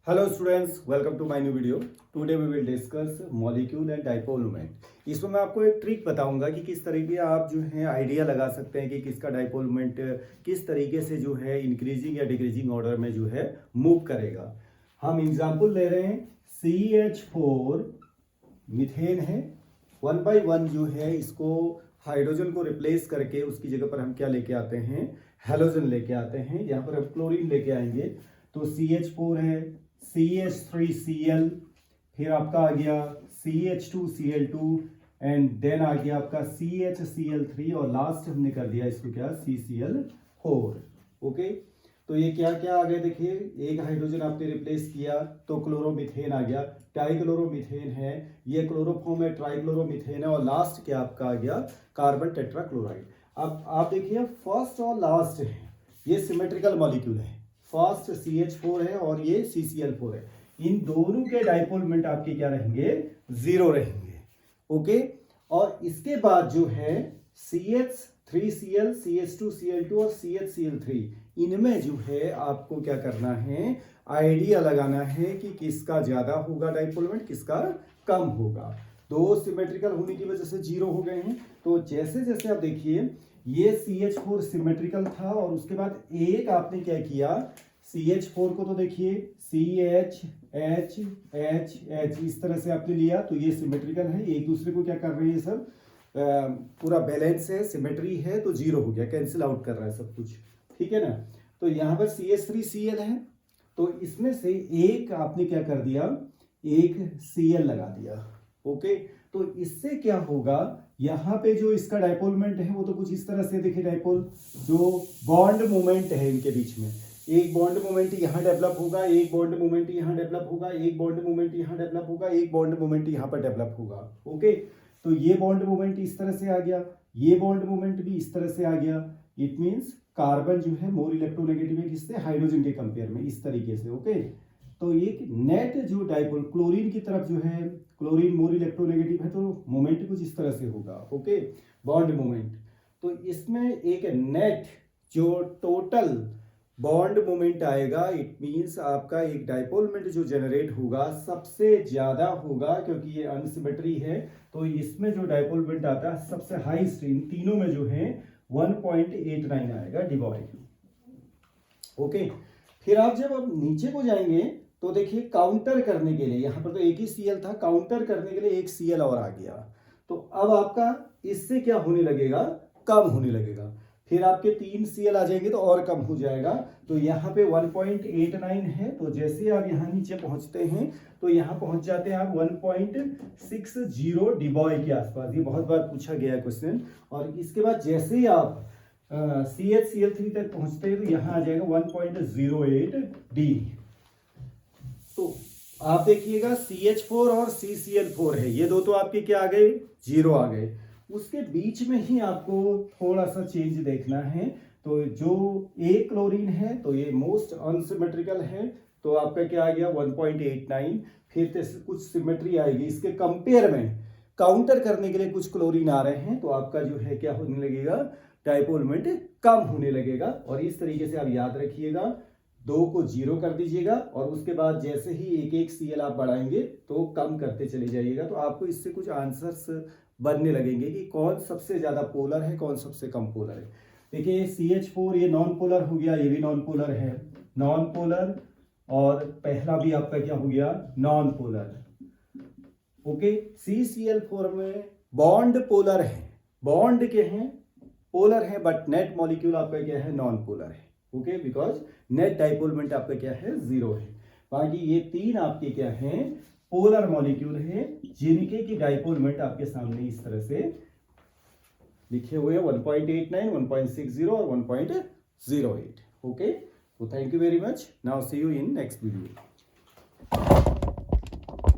Hello students, welcome to my new video. Today we will discuss molecule and dipole moment. इसमें मैं आपको एक trick बताऊंगा कि किस तरीके आप जो है आइडिया लगा सकते हैं कि किसका डाइपोल मोमेंट किस तरीके से जो है इंक्रीजिंग या डिक्रीजिंग ऑर्डर में जो है मूव करेगा। हम एग्जांपल ले रहे हैं CH4 मीथेन है, 1 by 1 जो है इसको हाइड्रोजन को रिप्लेस करके उसकी जगह पर हम क्या लेके आते हैं, हेलोजन लेके आते हैं। यहाँ पर हम क्लोरीन लेके आएंगे तो CH4 है, CH3Cl, फिर आपका आ गया CH2Cl2 एंड देन आ गया आपका CHCl3 और लास्ट हमने कर दिया इसको क्या, CCl4। ओके, तो ये क्या क्या आ गया देखिए, एक हाइड्रोजन आपने रिप्लेस किया तो क्लोरोमीथेन आ गया, डाइक्लोरोमीथेन है, ये क्लोरोफॉर्म है, ट्राइक्लोरोमीथेन है और लास्ट क्या आपका आ गया, कार्बन टेट्राक्लोराइड। अब आप देखिए फर्स्ट और लास्ट है, ये सिमेट्रिकल मॉलिक्यूल है, फर्स्ट CH4 है और ये CCl4 है। इन दोनों के डाइपोल मोमेंट आपके क्या रहेंगे, जीरो रहेंगे। ओके, और इसके बाद जो है CH3Cl, CH2Cl2 और CHCl3, इनमें जो है आपको क्या करना है, आइडिया लगाना है कि किसका ज्यादा होगा डाइपोल मोमेंट, किसका कम होगा। दो सिमेट्रिकल होने की वजह से जीरो हो गए हैं। तो जैसे जैसे आप देखिए ये CH4 सिमेट्रिकल था और उसके बाद एक आपने क्या किया, CH4 को तो देखिए CH H H H इस तरह से आपने लिया तो ये सिमेट्रिकल है, एक दूसरे को क्या कर रहे हैं सब, पूरा बैलेंस है, सिमेट्री है, तो जीरो हो गया, कैंसिल आउट कर रहा है सब कुछ, ठीक है ना। तो यहाँ पर CH3Cl है तो इसमें से एक आपने क्या कर दिया, एक Cl लगा दिया। ओके, तो इससे क्या होगा, यहाँ पे जो इसका डाइपोल मोमेंट है वो तो कुछ इस तरह से देखिए, डाइपोल जो बॉन्ड मोमेंट है इनके बीच में, एक बॉन्ड मोमेंट यहाँ डेवलप होगा, एक बॉन्ड मोमेंट यहाँ डेवलप होगा, एक बॉन्ड मोमेंट यहाँ डेवलप होगा, एक बॉन्ड मोमेंट यहाँ पर डेवलप होगा। ओके, तो ये बॉन्ड मोमेंट इस तरह से आ गया, ये बॉन्ड मोमेंट भी इस तरह से आ गया। इट मीन्स कार्बन जो है मोर इलेक्ट्रोनेगेटिव है किससे, हाइड्रोजन के कंपेयर में, इस तरीके से। ओके, तो एक नेट जो डाइपोल क्लोरीन की तरफ जो है, क्लोरीन मोर इलेक्ट्रोनेगेटिव है तो मोमेंट कुछ इस तरह से होगा। Okay, bond moment. तो इसमें एक नेट जो टोटल बॉन्ड मोमेंट आएगा, इट मींस आपका एक डाइपोल मोमेंट जो जनरेट होगा सबसे ज्यादा होगा, क्योंकि ये अनसिमेट्री है तो इसमें जो डाइपोल मोमेंट आता है सबसे हाई स्ट्रीम तीनों में जो है 1.89 आएगा डिवॉइड। ओके, फिर आप जब अब नीचे को जाएंगे तो देखिए काउंटर करने के लिए, यहाँ पर तो एक ही Cl था, काउंटर करने के लिए एक Cl और आ गया, तो अब आपका इससे क्या होने लगेगा, कम होने लगेगा। फिर आपके 3 Cl आ जाएंगे तो और कम हो जाएगा। तो यहाँ पे 1.89 है, तो जैसे आप यहाँ नीचे पहुंचते हैं तो यहाँ पहुंच जाते हैं आप 1.60 डिबॉय के आसपास। ये बहुत बार पूछा गया है क्वेश्चन। और इसके बाद जैसे ही आप CHCl3 तक पहुंचते हैं तो यहाँ आ जाएगा 1.08 डी। तो आप देखिएगा CH4 और CCl4 है, ये दो तो आपके क्या आ गए, जीरो आ गए। उसके बीच में ही आपको थोड़ा सा चेंज देखना है। तो जो एक क्लोरीन है तो ये मोस्ट अनसिमेट्रिकल है, तो आपका क्या आ गया 1.89। फिर कुछ सिमेट्री आएगी इसके कंपेयर में, काउंटर करने के लिए कुछ क्लोरीन आ रहे हैं तो आपका जो है क्या होने लगेगा, डाइपोल मोमेंट कम होने लगेगा। और इस तरीके से आप याद रखिएगा, दो को जीरो कर दीजिएगा और उसके बाद जैसे ही एक एक Cl आप बढ़ाएंगे तो कम करते चले जाइएगा, तो आपको इससे कुछ आंसर्स बनने लगेंगे कि कौन सबसे ज्यादा पोलर है, कौन सबसे कम पोलर है। देखिए CH4 ये नॉन पोलर हो गया, ये भी नॉन पोलर है, नॉन पोलर, और पहला भी आपका क्या हो गया, नॉन पोलर। ओके, CCl4 में बॉन्ड पोलर है, बॉन्ड के हैं, पोलर है, बट नेट मॉलिक्यूल आपका क्या है, नॉन पोलर है। Okay, because net dipole moment आपका क्या है, जीरो है। बाकी ये तीन आपके क्या हैं, पोलर मॉलिक्यूल है, जिनके की डाइपोल मोमेंट आपके सामने इस तरह से लिखे हुए हैं, 1.89, 1.60 और 1.08। ओके, तो thank you very much. Now see you in next video.